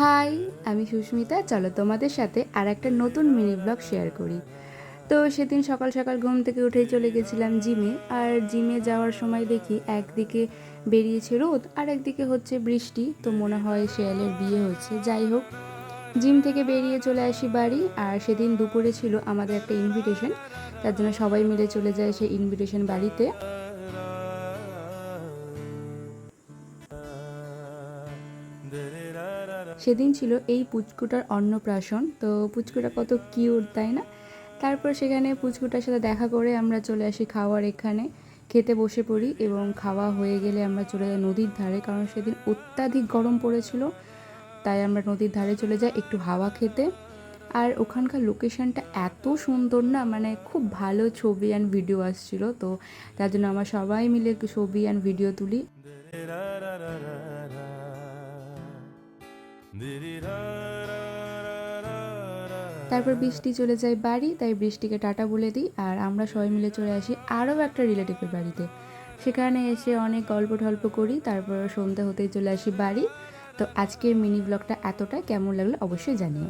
High, আমি সুস্মিতা। চলো তোমাদের সাথে আর একটা নতুন মিনি ব্লগ শেয়ার করি। তো সেদিন সকাল সকাল ঘুম থেকে উঠেই চলে গেছিলাম জিমে। আর জিমে যাওয়ার সময় দেখি একদিকে বেরিয়েছে রোদ আর একদিকে হচ্ছে বৃষ্টি। তো মনে হয় শেয়ালের বিয়ে হচ্ছে। যাই হোক, জিম থেকে বেরিয়ে চলে আসি বাড়ি। আর সেদিন দুপুরে ছিল আমাদের একটা ইনভিটেশন, তার জন্য সবাই মিলে চলে যায় সেই ইনভিটেশন বাড়িতে। সেদিন ছিল এই পুচকুটার অন্নপ্রাশন। তো পুচকুটা কত কিউট, তাই না? তারপর সেখানে পুচকুটার সাথে দেখা করে আমরা চলে আসি খাওয়ার এখানে, খেতে বসে পড়ি এবং খাওয়া হয়ে গেলে আমরা চলে যাই নদীর ধারে, কারণ সেদিন অত্যাধিক গরম পড়েছিল। তাই আমরা নদীর ধারে চলে যাই একটু হাওয়া খেতে। আর ওখানকার লোকেশনটা এত সুন্দর না, মানে খুব ভালো ছবি অ্যান্ড ভিডিও আসছিল। তো তার জন্য আমরা সবাই মিলে ছবি অ্যান্ড ভিডিও তুলি। তারপর বৃষ্টি চলে যায় বাড়ি, তাই বৃষ্টিকে টাটা বলে দিই আর আমরা সবাই মিলে চলে আসি আরও একটা রিলেটিভের বাড়িতে। সেখানে এসে অনেক গল্প টল্প করি, তারপর সন্ধ্যা হতেই চলে আসি বাড়ি। তো আজকের মিনি ব্লগটা এতটা, কেমন লাগলো অবশ্যই জানিও।